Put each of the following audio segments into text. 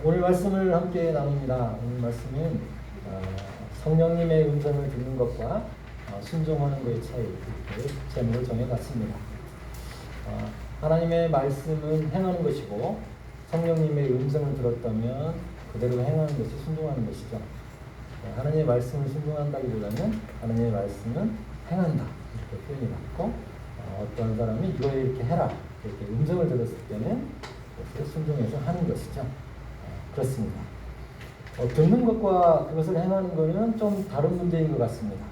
오늘 말씀을 함께 나눕니다. 오늘 말씀은 성령님의 음성을 듣는 것과 순종하는 것의 차이, 이렇게 제목을 정해놨습니다. 하나님의 말씀은 행하는 것이고 성령님의 음성을 들었다면 그대로 행하는 것이 순종하는 것이죠. 하나님의 말씀을 순종한다기보다는 하나님의 말씀은 행한다, 이렇게 표현이 맞고, 어떤 사람이 이거 이렇게 해라, 이렇게 음성을 들었을 때는 그것을 순종해서 하는 것이죠. 그렇습니다. 듣는 것과 그것을 행하는 것은 좀 다른 문제인 것 같습니다.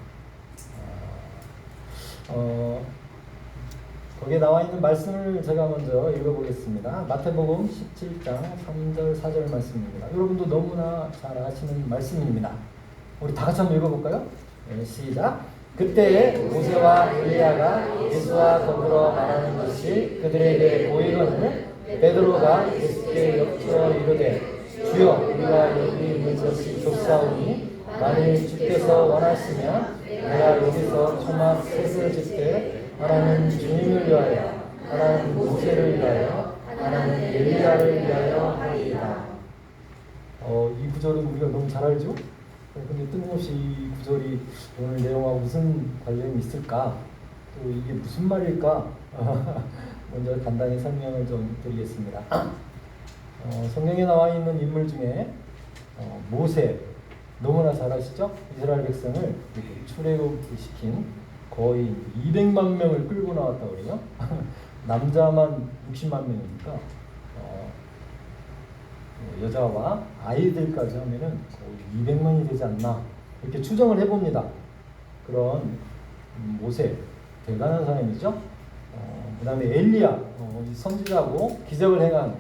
거기에 나와 있는 말씀을 제가 먼저 읽어보겠습니다. 마태복음 17장 3절 4절 말씀입니다. 여러분도 너무나 잘 아시는 말씀입니다. 우리 다 같이 한번 읽어볼까요? 네, 시작. 그때 모세와 엘리야가 예수와 더불어 말하는 것이 그들에게 보이거늘 베드로가 예수께 엎드려 이르되 주여, 우리가 여기 있는 것이 좋사오니 만일 주께서 원하시면 내가 여기서 초막 셋을 짓되 하나는 주님을 위하여, 하나는 모세를 위하여, 하나는 엘리야를 위하여 하리이다. 이 구절은 우리가 너무 잘 알죠? 근데 뜬금없이 이 구절이 오늘 내용과 무슨 관련이 있을까? 또 이게 무슨 말일까? 먼저 간단히 설명을 좀 드리겠습니다. 성경에 나와 있는 인물 중에 모세, 너무나 잘 아시죠? 이스라엘 백성을 출애굽시킨 거의 200만 명을 끌고 나왔다고 그래요. 남자만 60만 명이니까 여자와 아이들까지 하면은 거의 200만이 되지 않나, 이렇게 추정을 해봅니다. 그런 모세, 대단한 사람이죠. 그 다음에 엘리야, 선지자고 기적을 행한,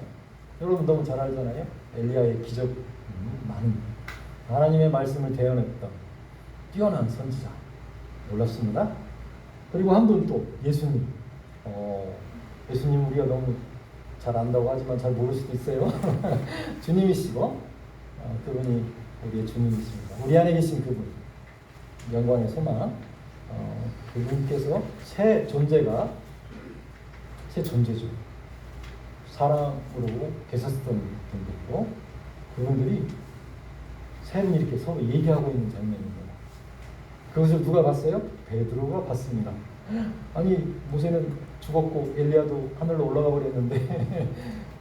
여러분 너무 잘 알잖아요. 엘리야의 기적, 많은 하나님의 말씀을 대언했던 뛰어난 선지자, 놀랍습니다. 그리고 한 분 또 예수님. 예수님 우리가 너무 잘 안다고 하지만 잘 모를 수도 있어요. 주님이시고, 그분이 우리의 주님이십니다. 우리 안에 계신 그분, 영광의 소망, 그분께서 새 존재죠. 사람으로 계셨던 분들이고, 그분들이 세 분이 이렇게 서로 얘기하고 있는 장면입니다. 그것을 누가 봤어요? 베드로가 봤습니다. 아니, 모세는 죽었고 엘리야도 하늘로 올라가 버렸는데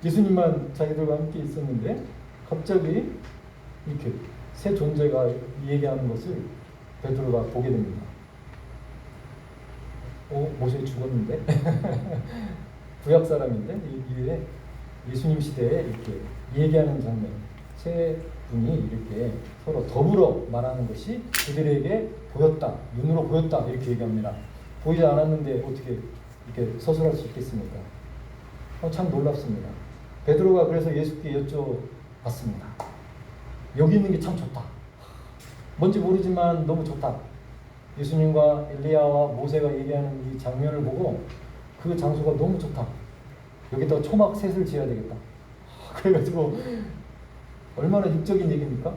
예수님만 자기들과 함께 있었는데 갑자기 이렇게 새 존재가 얘기하는 것을 베드로가 보게 됩니다. 모세 죽었는데 구약 사람인데 이게 예수님 시대에 이렇게 얘기하는 장면, 세 분이 이렇게 서로 더불어 말하는 것이 그들에게 보였다, 눈으로 보였다, 이렇게 얘기합니다. 보이지 않았는데 어떻게 이렇게 서술할 수 있겠습니까? 참 놀랍습니다. 베드로가 그래서 예수께 여쭤봤습니다. 여기 있는 게 참 좋다. 뭔지 모르지만 너무 좋다. 예수님과 엘리야와 모세가 얘기하는 이 장면을 보고 그 장소가 너무 좋다. 여기다가 초막 셋을 지어야 되겠다. 그래가지고 얼마나 육적인 얘기입니까?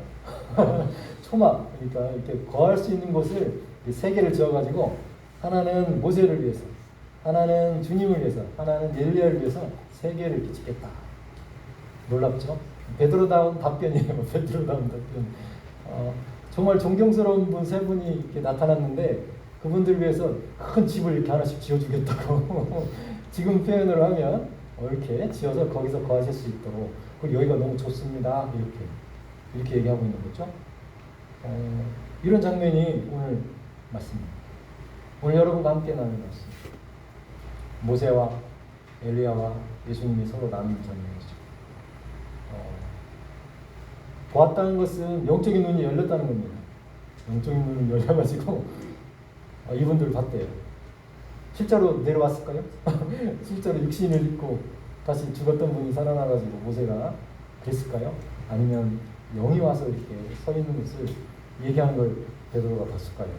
초막, 그러니까 이렇게 거할 수 있는 곳을 세 개를 지어가지고 하나는 모세를 위해서, 하나는 주님을 위해서, 하나는 엘리야를 위해서 세 개를 이렇게 짓겠다. 놀랍죠? 베드로다운 답변이에요. 베드로다운 답변. 정말 존경스러운 분 세 분이 이렇게 나타났는데 그분들 위해서 큰 집을 이렇게 하나씩 지어주겠다고. 지금 표현으로 하면 이렇게 지어서 거기서 거하실 수 있도록. 그리고 여기가 너무 좋습니다. 이렇게 얘기하고 있는 거죠. 이런 장면이 오늘 맞습니다. 오늘 여러분과 함께 나누는 말씀. 모세와 엘리야와 예수님이 서로 나누는 장면이죠. 보았다는 것은 영적인 눈이 열렸다는 겁니다. 영적인 눈이 열려가지고 이분들 봤대요. 실제로 내려왔을까요? 실제로 육신을 입고 다시 죽었던 분이 살아나가지고 모세가 그랬을까요? 아니면 영이 와서 이렇게 서 있는 것을 얘기하는 걸 베드로가 봤을까요?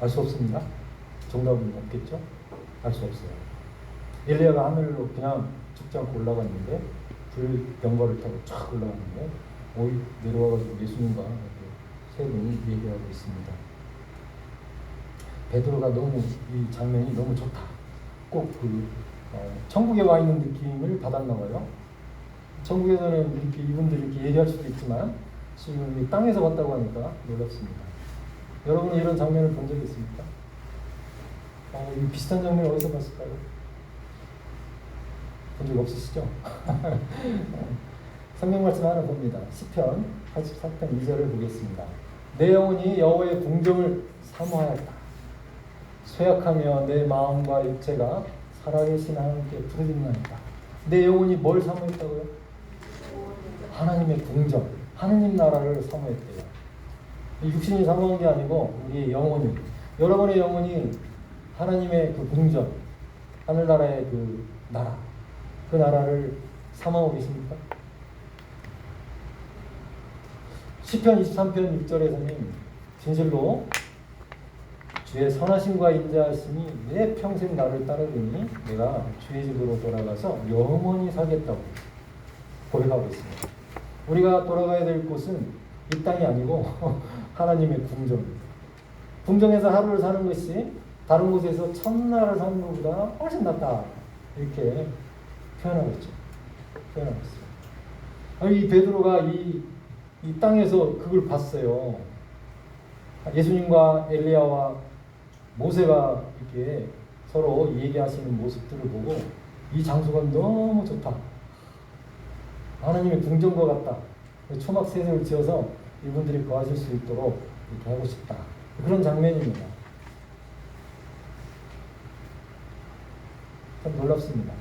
알 수 없습니다. 정답은 없겠죠? 알 수 없어요. 엘리야가 하늘로 그냥 죽지 않고 올라갔는데 불 병거를 타고 쫙 올라갔는데 내려와가지고 예수님과 세 분이 얘기하고 있습니다. 베드로가 너무 이 장면이 너무 좋다. 꼭 천국에 와 있는 느낌을 받았나 봐요. 천국에서는 이렇게 이분들이 이렇게 얘기할 수도 있지만 지금 이 땅에서 봤다고 하니까 놀랍습니다. 여러분은 이런 장면을 본 적이 있습니까? 이 비슷한 장면을 어디서 봤을까요? 본 적 없으시죠? 성경 말씀 하나 봅니다. 시편 84편 2절을 보겠습니다. 내 영혼이 여호와의 궁정을 사모하였다. 쇠약하며 내 마음과 육체가 살아계신 하나님께 부르짖나이다. 내 영혼이 뭘 사모했다고요? 하나님의 궁정, 하느님 나라를 사모했대요. 육신이 사모한 게 아니고 우리의 영혼이, 여러분의 영혼이 하나님의 그 궁정, 하늘나라의 그 나라, 그 나라를 사모하고 계십니까? 시편 23편 6절에서는 진실로 주의 선하심과 인자하심이 내 평생 나를 따르더니 내가 주의 집으로 돌아가서 영원히 살겠다고 고백하고 있습니다. 우리가 돌아가야 될 곳은 이 땅이 아니고 하나님의 궁정입니다. 궁정에서 하루를 사는 것이 다른 곳에서 천날을 사는 것보다 훨씬 낫다, 이렇게 표현하고 있죠. 표현하고 있어요. 이 베드로가 이 땅에서 그걸 봤어요. 예수님과 엘리야와 모세가 이렇게 서로 얘기하시는 모습들을 보고 이 장소가 너무 좋다, 하나님의 궁정과 같다, 초막 세대를 지어서 이분들이 거하실 수 있도록 이렇게 하고 싶다, 그런 장면입니다. 참 놀랍습니다.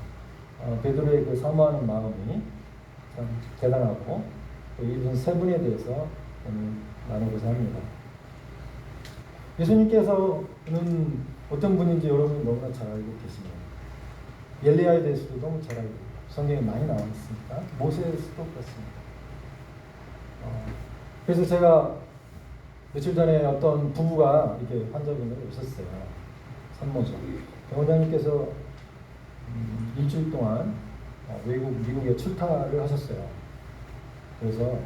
베드로의 그 사모하는 마음이 참 대단하고, 이분 세 분에 대해서 오늘 나누고자 합니다. 예수님께서는 어떤 분인지 여러분이 너무나 잘 알고 계십니다. 엘리야에 대해서도 너무 잘 알고, 성경에 많이 나와 있으니까, 모세에서도 그렇습니다. 그래서 제가 며칠 전에 어떤 부부가 이렇게 환자분을 오셨어요. 산모죠. 병원장님께서 일주일 동안 미국에 출타를 하셨어요. 그래서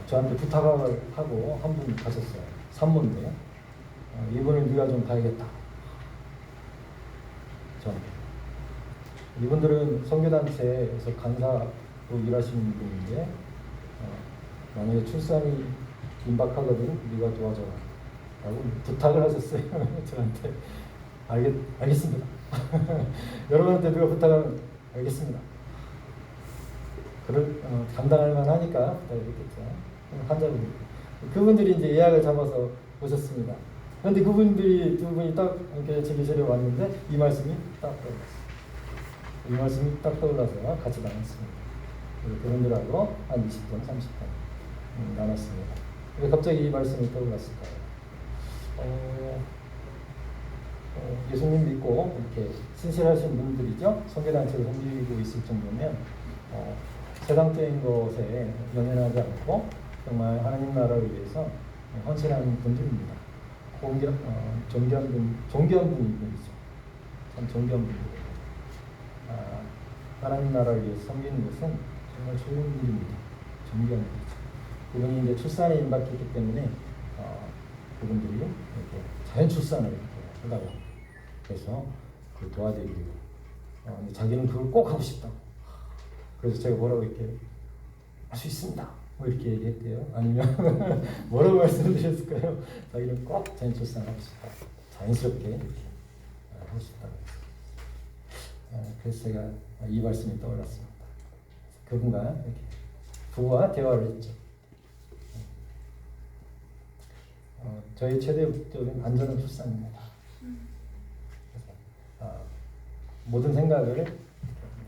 저한테 부탁을 하고 한 분 가셨어요. 산모인데 이분을 네가 좀 봐야겠다. 저한테. 이분들은 선교단체에서 간사로 일하시는 분인데 만약에 출산이 임박하거든 네가 도와줘라 라고 부탁을 하셨어요. 저한테. 알겠습니다. 여러분한테 누가 부탁하면 알겠습니다. 감당할 만하니까 부탁드리겠죠. 환자분. 그분들이 이제 예약을 잡아서 오셨습니다. 그런데 그분들이 두 분이 딱 이렇게 제 계절에 왔는데 이 말씀이 딱 떠올랐어요. 이 말씀이 딱 떠올라서 같이 나눴습니다. 그분들하고 한 20분, 30분 나눴습니다. 왜 갑자기 이 말씀이 떠올랐을까요? 예수님 믿고 이렇게 신실하신 분들이죠. 선교단체를 섬기고 있을 정도면 세상적인 것에 연연하지 않고 정말 하나님 나라를 위해서 헌신하는 분들입니다. 존귀한 분이죠. 참 존귀한 분들이에요. 하나님 나라를 위해서 섬기는 것은 정말 좋은 일입니다. 존귀한 일이죠. 그분이 이제 출산에 임박했기 때문에 그분들이 이렇게 자연 출산을 이렇게 하다고, 그래서 그걸 도와드리고 자기는 그걸 꼭 하고 싶다고. 그래서 제가 뭐라고 이렇게 할 수 있습니다, 뭐 이렇게 얘기했대요. 아니면 뭐라고 말씀드렸을까요? 자기는 꼭 자연 출산하고 싶다, 자연스럽게 이렇게 하고 싶다고. 그래서 제가 이 말씀이 떠올랐습니다. 그분과 이렇게 부부와 대화를 했죠. 저희 최대 목적은 안전한 출산입니다. 그래서 모든 생각을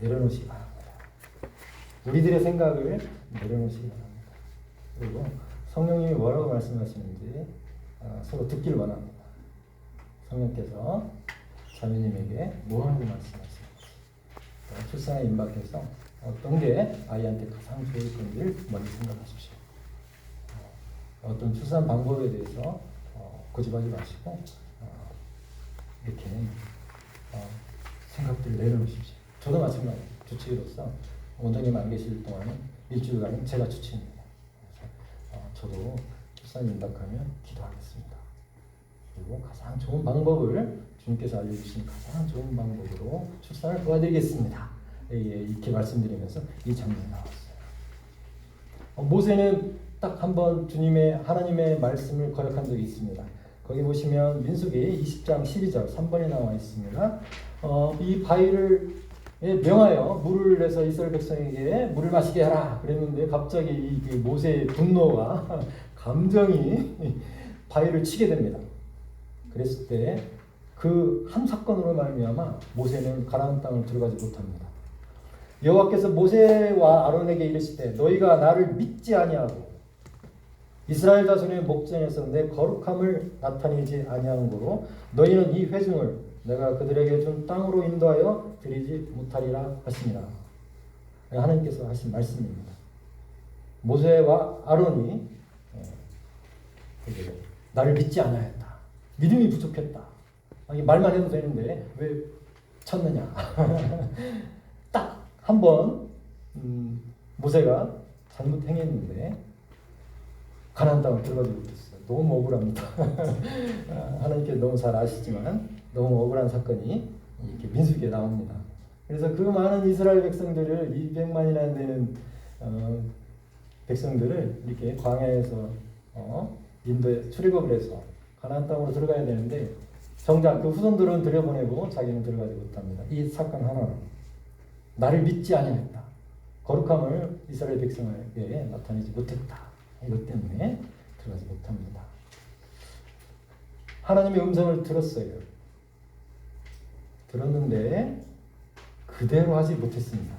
내려놓으시기 바랍니다. 우리들의 생각을 내려놓으시기 바랍니다. 그리고 성령님이 뭐라고 말씀하시는지 서로 듣기를 원합니다. 성령께서 자매님에게 뭐라고 말씀하시는지, 출산에 임박해서 어떤 게 아이한테 가장 좋을 건지를 먼저 생각하십시오. 어떤 출산 방법에 대해서 고집하지 마시고 이렇게 생각들을 내려놓으십시오. 저도 마찬가지예요. 주치의로서 원장님 안 계실 동안은 일주일간은 제가 주치입니다. 그래서 저도 출산이 임박하면 기도하겠습니다. 그리고 가장 좋은 방법을, 주님께서 알려주신 가장 좋은 방법으로 출산을 도와드리겠습니다. 이렇게 말씀드리면서 이 장면이 나왔어요. 모세는 딱 한 번 하나님의 말씀을 거역한 적이 있습니다. 거기 보시면 민수기 20장 12절 3번에 나와 있습니다. 이 바위를 명하여 물을 내서 이스라엘 백성에게 물을 마시게 하라 그랬는데 갑자기 이 모세의 분노와 감정이 바위를 치게 됩니다. 그랬을 때 그 한 사건으로 말미암아 모세는 가나안 땅을 들어가지 못합니다. 여호와께서 모세와 아론에게 이르시되 너희가 나를 믿지 아니하고 이스라엘 자손의 목전에서 내 거룩함을 나타내지 아니한 고로 너희는 이 회중을 내가 그들에게 준 땅으로 인도하여 드리지 못하리라 하시니라. 하나님께서 하신 말씀입니다. 모세와 아론이 나를 믿지 않아했다. 믿음이 부족했다. 말만 해도 되는데 왜 쳤느냐. 딱 한 번 모세가 잘못 행했는데 가나안 땅을 들어가지 못했어요. 너무 억울합니다. 하나님께서 너무 잘 아시지만 너무 억울한 사건이 이렇게 민수기에 나옵니다. 그래서 그 많은 이스라엘 백성들을 200만이나 되는 백성들을 이렇게 광야에서 인도에 출애굽을 해서 가나안 땅으로 들어가야 되는데 정작 그 후손들은 들여보내고 자기는 들어가지 못합니다. 이 사건 하나로 나를 믿지 아니했다. 거룩함을 이스라엘 백성에게 나타내지 못했다. 이것 때문에 들어가지 못합니다. 하나님의 음성을 들었어요. 들었는데 그대로 하지 못했습니다.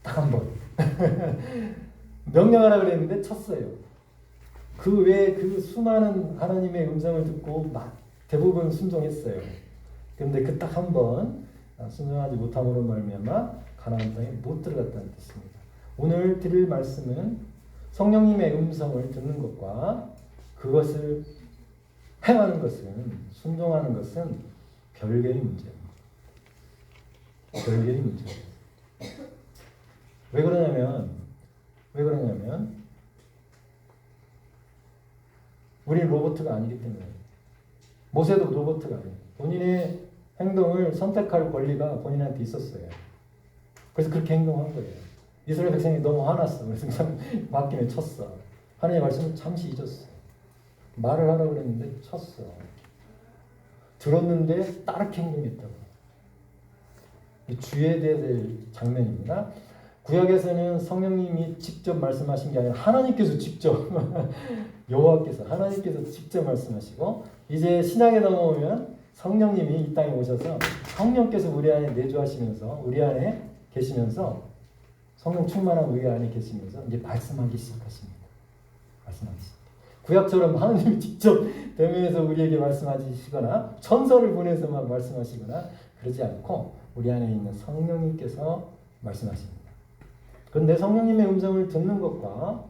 딱 한 번. 명령하라 그랬는데 쳤어요. 그 외에 그 수많은 하나님의 음성을 듣고 대부분 순종했어요. 그런데 그 딱 한 번 순종하지 못함으로 말미암아 가나안 땅에 못 들어갔다는 뜻입니다. 오늘 드릴 말씀은 성령님의 음성을 듣는 것과 그것을 행하는 것은 순종하는 것은 별개의 문제입니다. 별개의 문제예요. 왜 그러냐면 우리는 로봇가 아니기 때문에. 모세도 로봇가 아니에요. 본인의 행동을 선택할 권리가 본인한테 있었어요. 그래서 그렇게 행동한 거예요. 이스라엘 백성이 너무 화났어. 그래서 맡김에 쳤어. 하나님의 말씀을 잠시 잊었어. 말을 하라고 그랬는데 쳤어. 들었는데 따르게 행동했다고. 주의해야 될 장면입니다. 구약에서는 성령님이 직접 말씀하신 게 아니라 하나님께서 직접 여호와께서 하나님께서 직접 말씀하시고 이제 신약에 넘어오면 성령님이 이 땅에 오셔서 성령께서 우리 안에 내주하시면서 우리 안에 계시면서 성령 충만한 우리 안에 계시면서 이제 말씀하기 시작하십니다. 말씀하기 시작. 구약처럼 하나님이 직접 대면에서 우리에게 말씀하시거나 천사를 보내서 막 말씀하시거나 그러지 않고 우리 안에 있는 성령님께서 말씀하십니다. 그런데 성령님의 음성을 듣는 것과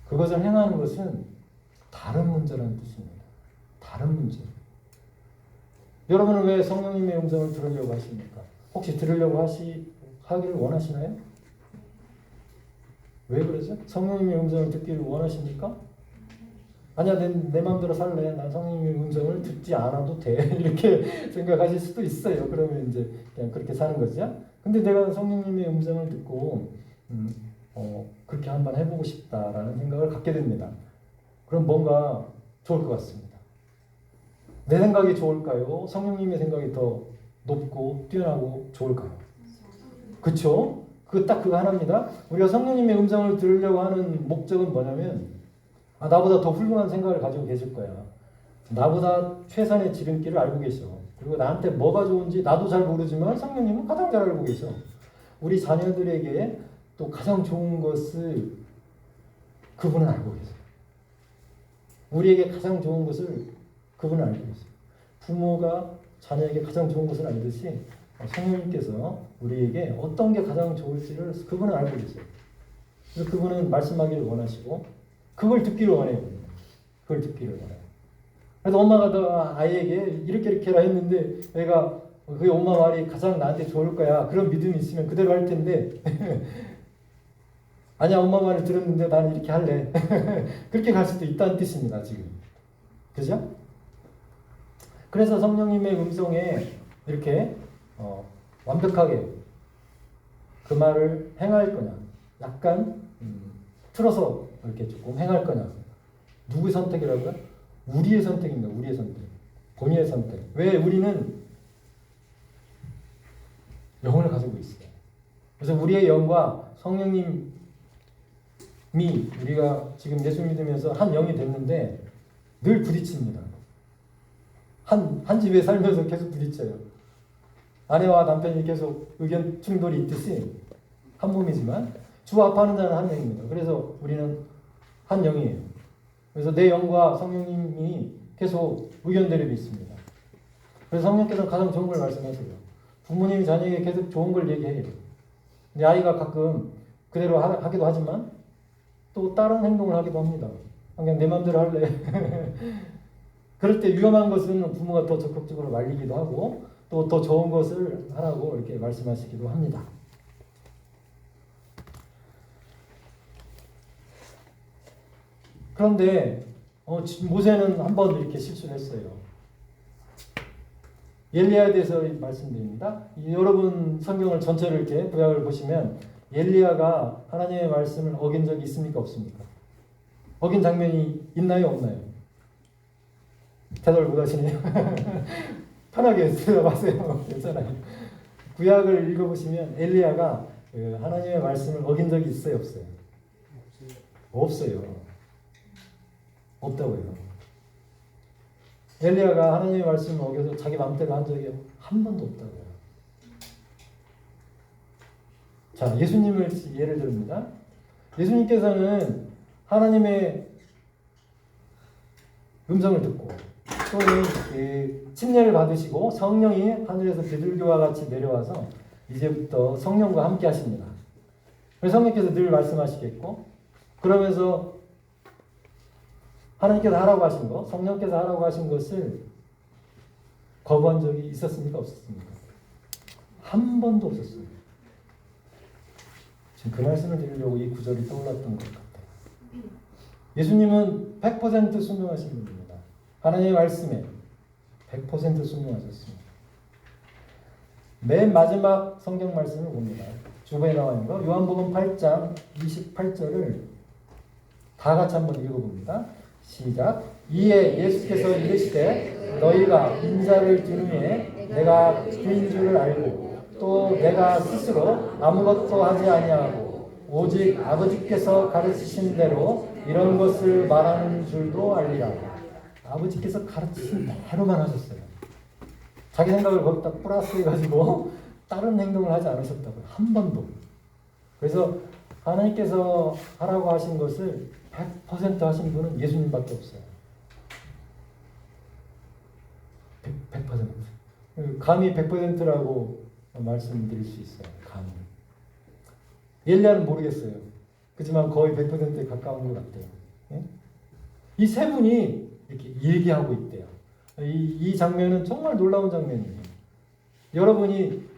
그것을 행하는 것은 다른 문제라는 뜻입니다. 다른 문제. 여러분은 왜 성령님의 음성을 들으려고 하십니까? 혹시 들으려고 하기를 원하시나요? 왜 그러죠? 성령님의 음성을 듣기를 원하십니까? 아니야, 내 마음대로 살래. 난 성령님의 음성을 듣지 않아도 돼. 이렇게 생각하실 수도 있어요. 그러면 이제 그냥 그렇게 사는 거죠. 근데 내가 성령님의 음성을 듣고 그렇게 한번 해보고 싶다라는 생각을 갖게 됩니다. 그럼 뭔가 좋을 것 같습니다. 내 생각이 좋을까요? 성령님의 생각이 더 높고 뛰어나고 좋을까요? 그렇죠? 그거 하나입니다. 우리가 성령님의 음성을 들으려고 하는 목적은 뭐냐면 나보다 더 훌륭한 생각을 가지고 계실 거야. 나보다 최선의 지름길을 알고 계셔. 그리고 나한테 뭐가 좋은지 나도 잘 모르지만 성령님은 가장 잘 알고 계셔. 우리 자녀들에게 또 가장 좋은 것을 그분은 알고 계세요. 우리에게 가장 좋은 것을 그분은 알고 계세요. 부모가 자녀에게 가장 좋은 것을 알듯이 성령님께서 우리에게 어떤 게 가장 좋을지를 그분은 알고 계세요. 그래서 그분은 말씀하기를 원하시고 그걸 듣기를 원해요. 그걸 듣기를 원해요. 그래서 엄마가 더 아이에게 이렇게 해라 했는데 애가 그 엄마 말이 가장 나한테 좋을 거야. 그런 믿음이 있으면 그대로 할 텐데 아니야, 엄마 말을 들었는데 나는 이렇게 할래. 그렇게 갈 수도 있다는 뜻입니다. 지금. 그죠? 그래서 성령님의 음성에 이렇게 완벽하게 그 말을 행할 거냐 약간 틀어서 이렇게 조금 행할 거냐. 누구의 선택이라고요? 우리의 선택입니다. 우리의 선택. 본인의 선택. 왜 우리는 영을 가지고 있어요. 그래서 우리의 영과 성령님이 우리가 지금 예수 믿으면서 한 영이 됐는데 늘 부딪힙니다. 한 집에 살면서 계속 부딪혀요. 아내와 남편이 계속 의견 충돌이 있듯이 한 몸이지만 주 앞하는 자는 한 영입니다. 그래서 우리는 한 영이에요. 그래서 내 영과 성령님이 계속 의견 대립이 있습니다. 그래서 성령께서는 가장 좋은 걸 말씀하세요. 부모님이 자녀에게 계속 좋은 걸 얘기해요. 근데 아이가 가끔 그대로 하기도 하지만 또 다른 행동을 하기도 합니다. 그냥 내 마음대로 할래. 그럴 때 위험한 것은 부모가 더 적극적으로 말리기도 하고 또 더 좋은 것을 하라고 이렇게 말씀하시기도 합니다. 그런데 모세는 한 번 이렇게 실수를 했어요. 엘리야에 대해서 말씀드립니다. 여러분 성경을 전체를 이렇게 구약을 보시면 엘리야가 하나님의 말씀을 어긴 적이 있습니까? 없습니까? 어긴 장면이 있나요? 없나요? 대답을 못 하시네요. 편하게 대답하세요. 괜찮아요. 구약을 읽어보시면 엘리야가 하나님의 말씀을 어긴 적이 있어요? 없어요? 없어요. 없다고요. 엘리야가 하나님의 말씀을 어겨서 자기 마음대로 한 적이 한 번도 없다고요. 자, 예수님을 예를 듭니다. 예수님께서는 하나님의 음성을 듣고 또는 침례를 받으시고 성령이 하늘에서 비둘기와 같이 내려와서 이제부터 성령과 함께 하십니다. 그래서 성령께서 늘 말씀하시겠고 그러면서 하나님께서 하라고 하신 것, 성령께서 하라고 하신 것을 거부한 적이 있었습니까? 없었습니까? 한 번도 없었어요. 지금 그 말씀을 드리려고 이 구절이 떠올랐던 것 같아요. 예수님은 100% 순종하신 분입니다. 하나님의 말씀에 100% 순종하셨습니다. 맨 마지막 성경 말씀을 봅니다. 주보에 나와 있는 거 요한복음 8장 28절을 다 같이 한번 읽어봅니다. 시작. 이에 예수께서 이르시되 너희가 인자를 준 후에 내가 그인 줄을 알고 또 내가 스스로 아무것도 하지 아니하고 오직 아버지께서 가르치신 대로 이런 것을 말하는 줄도 알리라. 아버지께서 가르치신 대로만 하셨어요. 자기 생각을 거기다 플러스 해가지고 다른 행동을 하지 않으셨다고요. 한 번도. 그래서 하나님께서 하라고 하신 것을 100% 하신 분은 예수님밖에 없어요. 100%. 감히 100%라고 말씀드릴 수 있어요. 감히. 엘리야는 모르겠어요. 그렇지만 거의 100%에 가까운 것 같아요. 예? 이 세 분이 이렇게 얘기하고 있대요. 이 장면은 정말 놀라운 장면이에요. 여러분이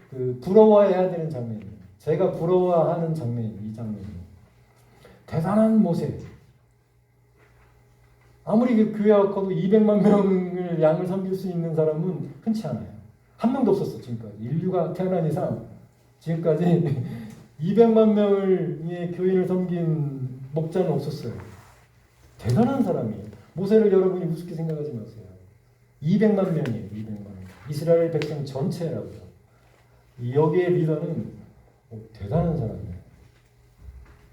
부러워해야 되는 장면이에요. 제가 부러워하는 장면이에요. 이 장면이. 대단한 모세. 아무리 그 교회가 커도 200만 명을 양을 섬길 수 있는 사람은 흔치 않아요. 한 명도 없었어 지금까지. 인류가 태어난 이상 지금까지 200만 명의 교인을 섬긴 목자는 없었어요. 대단한 사람이에요. 모세를 여러분이 우습게 생각하지 마세요. 200만 명이에요. 200만 명. 이스라엘 백성 전체라고요. 여기에 리더는 대단한 사람이에요.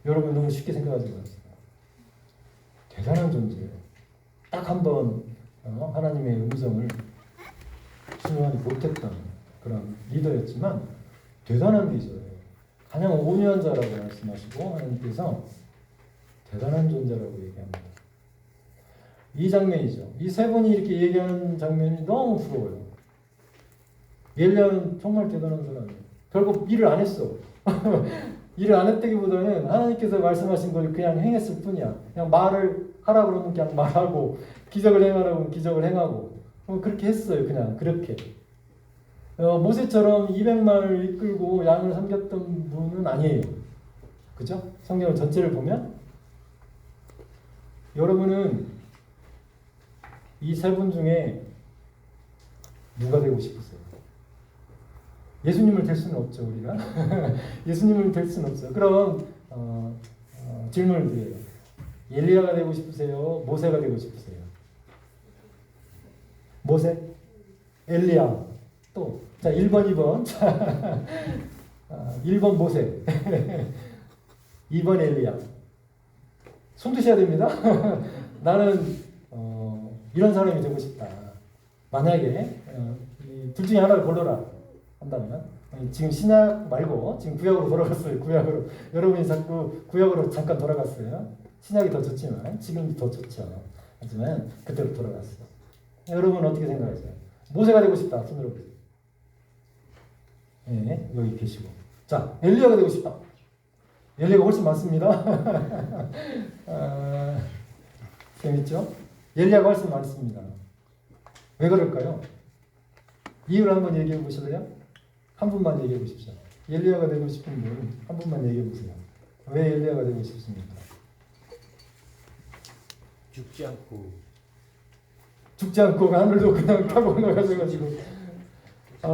여러분 너무 쉽게 생각하지 마세요. 대단한 존재예요. 딱 한 번 하나님의 음성을 순종하지 못했던 그런 리더였지만 대단한 리더예요. 가장 온유한 자라고 말씀하시고 하나님께서 대단한 존재라고 얘기합니다. 이 장면이죠. 이 세 분이 이렇게 얘기하는 장면이 너무 부러워요. 엘리야는 정말 대단한 사람이에요. 결국 일을 안 했어. 일을 안 했다기보다는 하나님께서 말씀하신 걸 그냥 행했을 뿐이야. 그냥 말을 하라 그러면 그냥 말하고 기적을 행하라고 기적을 행하고 그렇게 했어요. 그냥 그렇게. 모세처럼 200만을 이끌고 양을 섬겼던 분은 아니에요. 그죠? 성경 전체를 보면 여러분은 이 세 분 중에 누가 되고 싶으세요? 예수님을 될 수는 없죠, 우리가. 예수님을 될 수는 없어요. 그럼 질문을 드려요. 엘리야가 되고 싶으세요? 모세가 되고 싶으세요? 모세? 엘리야. 또, 자, 1번, 2번. 자, 1번 모세. 2번 엘리야. 손 드셔야 됩니다. 나는 이런 사람이 되고 싶다. 만약에 둘 중에 하나를 골라라 한다면 지금 신약 말고 지금 구약으로 돌아갔어요. 구약으로. 여러분이 자꾸 구약으로 잠깐 돌아갔어요. 신약이 더 좋지만 지금이 더 좋죠. 하지만 그때로 돌아갔어요. 여러분 어떻게 생각하세요? 모세가 되고 싶다. 손 들어보세요. 네, 여기 계시고. 자, 엘리야가 되고 싶다. 엘리야가 훨씬 많습니다. 재밌죠? 엘리야가 훨씬 많습니다. 왜 그럴까요? 이유를 한번 얘기해 보실래요? 한 분만 얘기해 보십시오. 엘리야가 되고 싶은 분 한 분만 얘기해 보세요. 왜 엘리야가 되고 싶습니까? 죽지 않고 하늘도 그냥 타고 올라가셔가지고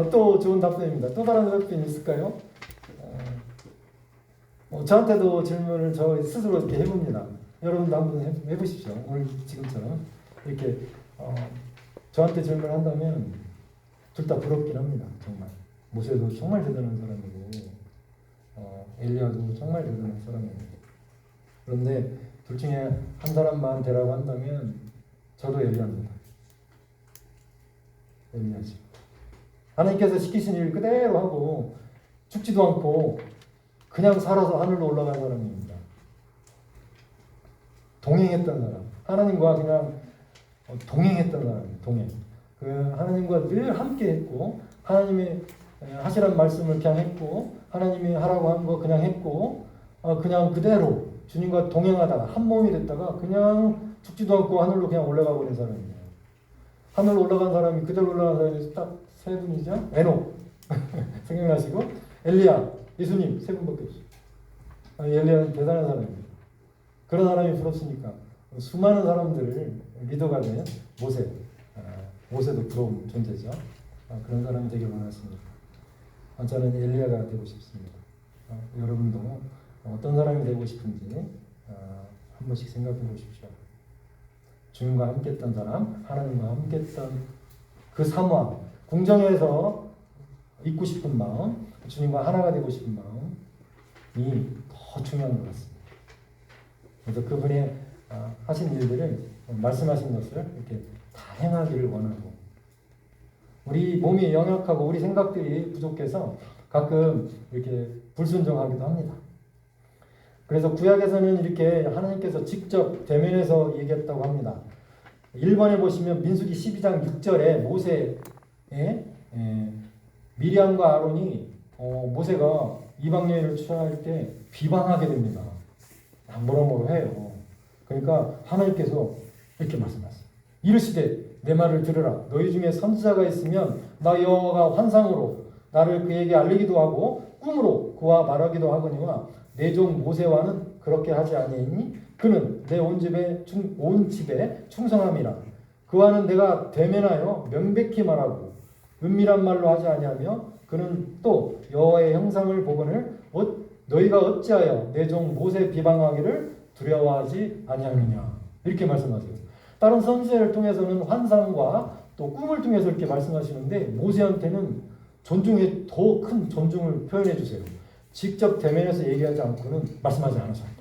또 좋은 답변입니다. 또 다른 답변이 있을까요? 저한테도 질문을 저 스스로 이렇게 해봅니다. 여러분도 한번 해보십시오. 오늘 지금처럼 이렇게 저한테 질문한다면 둘 다 부럽긴 합니다. 정말 모세도 정말 대단한 사람이고 엘리야도 정말 대단한 사람이고 그런데 둘 중에 한 사람만 되라고 한다면 저도 엘리야입니다. 엘리야지. 하나님께서 시키신 일 그대로 하고 죽지도 않고 그냥 살아서 하늘로 올라간 사람입니다. 동행했던 사람. 하나님과 그냥 동행했던 사람입니다. 동행. 그 하나님과 늘 함께 했고 하나님이 하시라는 말씀을 그냥 했고 하나님이 하라고 한 거 그냥 했고 그냥 그대로 주님과 동행하다가 한 몸이 됐다가 그냥 죽지도 않고 하늘로 그냥 올라가 버린 사람이에요. 하늘로 올라간 사람이 그대로 올라간 사람이 딱 세 분이죠. 에녹 생각나시고 엘리야, 예수님 세 분밖에 없어요. 엘리야는 대단한 사람입니다. 그런 사람이 부럽으니까 수많은 사람들을 리더가 된 모세, 모세도 부러운 존재죠. 그런 사람이 되길 원하십니다. 저는 엘리야가 되고 싶습니다. 여러분도 어떤 사람이 되고 싶은지 한 번씩 생각해 보십시오. 주님과 함께했던 사람, 하나님과 함께했던 그 사모함, 궁정에서 있고 싶은 마음, 주님과 하나가 되고 싶은 마음이 더 중요한 것 같습니다. 그래서 그분이 하신 일들을 말씀하신 것을 이렇게 다 행하기를 원하고 우리 몸이 연약하고 우리 생각들이 부족해서 가끔 이렇게 불순종하기도 합니다. 그래서 구약에서는 이렇게 하나님께서 직접 대면해서 얘기했다고 합니다. 1번에 보시면 민수기 12장 6절에 모세의 미리암과 아론이 모세가 이방 여인을 취할 때 비방하게 됩니다. 뭐라 해요. 그러니까 하나님께서 이렇게 말씀하세요. 이르시되 내 말을 들으라. 너희 중에 선지자가 있으면 나 여호와가 환상으로 나를 그에게 알리기도 하고 꿈으로 그와 말하기도 하거니와 내 종 모세와는 그렇게 하지 아니하니 그는 내 온 집에 충성함이라. 그와는 내가 대면하여 명백히 말하고 은밀한 말로 하지 아니하며 그는 또 여호와의 형상을 보거늘 너희가 어찌하여 내 종 모세 비방하기를 두려워하지 아니하느냐. 이렇게 말씀하세요. 다른 선지자를 통해서는 환상과 또 꿈을 통해서 이렇게 말씀하시는데 모세한테는 존중의 더 큰 존중을 표현해 주세요. 직접 대면해서 얘기하지 않고는 말씀하지 않으셨다.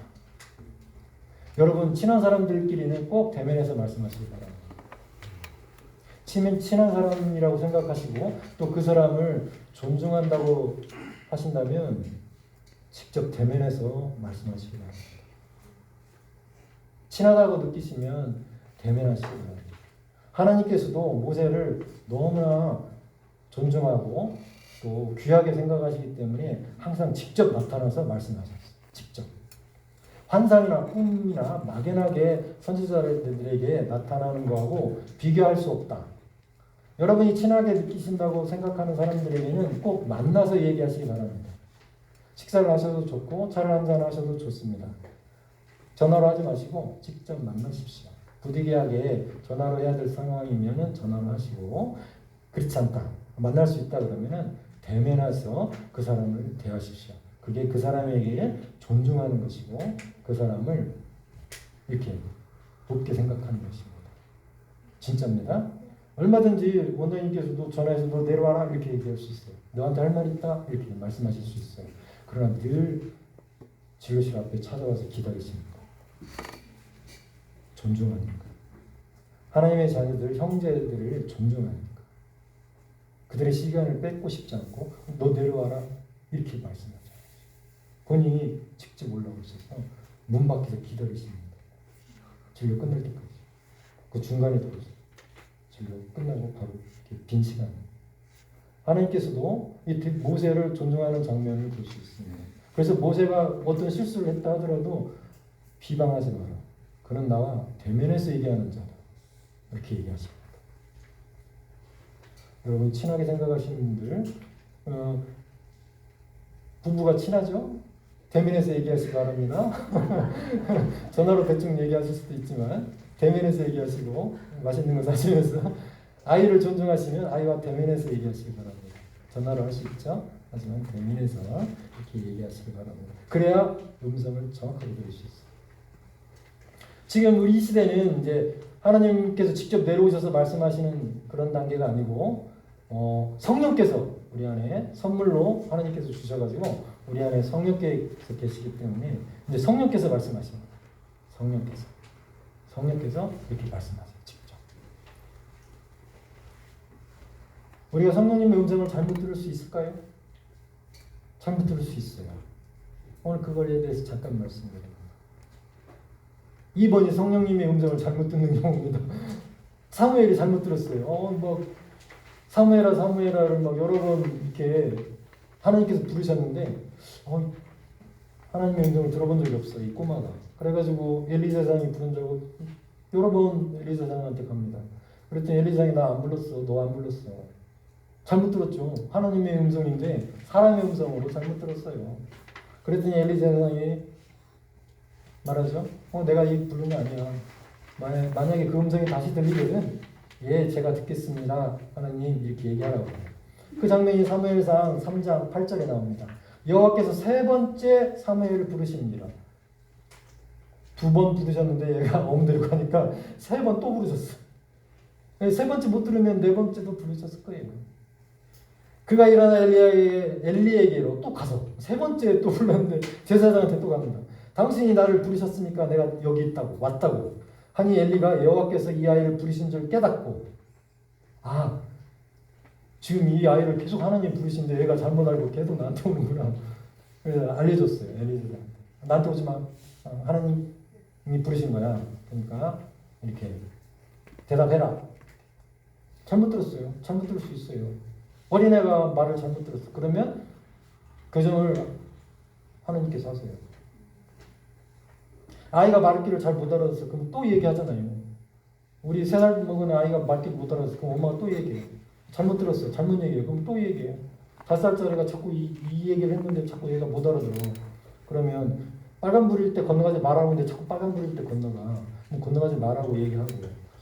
여러분 친한 사람들끼리는 꼭 대면해서 말씀하시기 바랍니다. 친한 사람이라고 생각하시고 또 그 사람을 존중한다고 하신다면 직접 대면해서 말씀하시기 바랍니다. 친하다고 느끼시면 대면하시기 바랍니다. 하나님께서도 모세를 너무나 존중하고 또 귀하게 생각하시기 때문에 항상 직접 나타나서 말씀하셨어요. 직접. 환상이나 꿈이나 막연하게 선지자들에게 나타나는 거하고 비교할 수 없다. 여러분이 친하게 느끼신다고 생각하는 사람들에게는 꼭 만나서 얘기하시기 바랍니다. 식사를 하셔도 좋고 차를 한잔 하셔도 좋습니다. 전화로 하지 마시고 직접 만나십시오. 부득이하게 전화로 해야 될 상황이면 전화로 하시고 그렇지 않다. 만날 수 있다 그러면 대면해서 그 사람을 대하십시오. 그게 그 사람에게 존중하는 것이고 그 사람을 이렇게 높게 생각하는 것입니다. 진짜입니다. 얼마든지 원장님께서도 전화해서 너 내려와라 이렇게 얘기할 수 있어요. 너한테 할 말 있다 이렇게 말씀하실 수 있어요. 그러나 늘 진료실 앞에 찾아와서 기다리십니다. 존중하니까. 하나님의 자녀들, 형제들을 존중하니까. 그들의 시간을 뺏고 싶지 않고 너 내려와라 이렇게 말씀하죠. 본인이 직접 올라오셔서 문 밖에서 기다리십니다. 진료 끝날 때까지. 그 중간에 들어오세요. 진료 끝나고 바로 이렇게 빈 시간. 하나님께서도 이 모세를 존중하는 장면을 볼 수 있습니다. 그래서 모세가 어떤 실수를 했다 하더라도 비방하지 마라. 그는 나와 대면해서 얘기하는 자다. 이렇게 얘기하십니다. 여러분 친하게 생각하시는 분들 부부가 친하죠? 대면해서 얘기하시기 바랍니다. 전화로 대충 얘기하실 수도 있지만 대면해서 얘기하시고 맛있는 거 사시면서 아이를 존중하시면 아이와 대면해서 얘기하시기 바랍니다. 전화로 할 수 있죠? 하지만 대면해서 이렇게 얘기하시기 바랍니다. 그래야 음성을 정확하게 들을 수 있어요. 지금 우리 이 시대는 이제 하나님께서 직접 내려오셔서 말씀하시는 그런 단계가 아니고 성령께서 우리 안에 선물로 하나님께서 주셔가지고 우리 안에 성령께서 계시기 때문에 이제 성령께서 말씀하십니다. 성령께서 이렇게 말씀하세요. 직접. 우리가 성령님의 음성을 잘못 들을 수 있을까요? 잘못 들을 수 있어요. 오늘 그거에 대해서 잠깐 말씀드립니다. 2번이 성령님의 음성을 잘못 듣는 경우입니다. 사무엘이 잘못 들었어요. 사무엘아를 막 여러 번 이렇게 하나님께서 부르셨는데 하나님의 음성을 들어본 적이 없어 이 꼬마가. 그래가지고 엘리사장이 부른 적은 여러 번 엘리사장한테 갑니다. 그랬더니 엘리사장이 나 안 불렀어, 너 안 불렀어. 잘못 들었죠. 하나님의 음성인데 사람의 음성으로 잘못 들었어요. 그랬더니 엘리사장이 말하죠. 내가 이 부른 게 아니야. 만약에 그 음성이 다시 들리거든. 예, 제가 듣겠습니다. 하나님 이렇게 얘기하라고 해요. 그 장면이 사무엘상 3장 8절에 나옵니다. 여호와께서 세 번째 사무엘을 부르십니다. 2번 부르셨는데 얘가 엉들고 가니까 3번 또 부르셨어. 세 번째 못 들으면 4번째도 부르셨을 거예요. 그가 일어나 엘리에게로 또 가서 3번째 또 불렀는데 제사장한테 또 갑니다. 당신이 나를 부르셨으니까 내가 여기 있다고 왔다고 하니 엘리가 여호와께서 이 아이를 부르신 줄 깨닫고 지금 이 아이를 계속 하나님 부르신데 얘가 잘못 알고 계속 나한테 오는구나. 그래서 알려줬어요. 엘리사한테. 나한테 오지 마. 하나님이 부르신 거야. 그러니까 이렇게 대답해라. 잘못 들었어요. 잘못 들을 수 있어요. 어린애가 말을 잘못 들었어. 그러면 교정을 하나님께서 하세요. 아이가 말귀를 잘 못 알아들어서 그럼 또 얘기하잖아요. 우리 3살 먹은 아이가 말귀를 못 알아들어서 그럼 엄마가 또 얘기해요. 잘못 들었어요. 잘못 얘기해요. 그럼 또 얘기해요. 5살짜리가 자꾸 이 얘기를 했는데 자꾸 얘가 못 알아들어. 그러면 빨간불일 때 건너가지 말라고 했는데 자꾸 빨간불일 때 건너가. 건너가지 말라고 얘기하고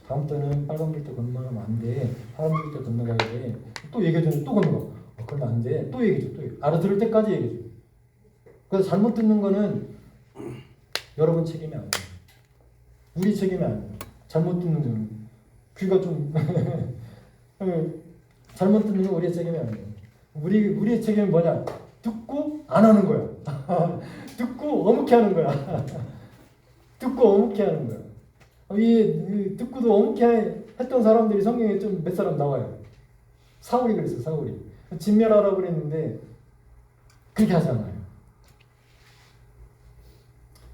다음부터는 빨간불일 때 건너가면 안 돼. 파란불일 때 건너가야 돼. 또 얘기해주면 또 건너가. 그러면 안 돼. 또 얘기해줘. 또 알아들을 때까지 얘기해줘. 그래서 잘못 듣는 거는 여러분 책임이 아니에요. 우리 책임이 아니에요. 잘못 듣는 거는 귀가 좀 잘못 듣는 건 우리의 책임이 아니에요. 우리의 책임은 뭐냐? 듣고 안 하는 거야. 듣고 어묵게 하는 거야. 듣고 어묵게 하는 거야. 이 듣고도 어묵게 했던 사람들이 성경에 좀 몇 사람 나와요. 사울이 그랬어. 사울이 진멸하라고 그랬는데 그렇게 하지 않아요.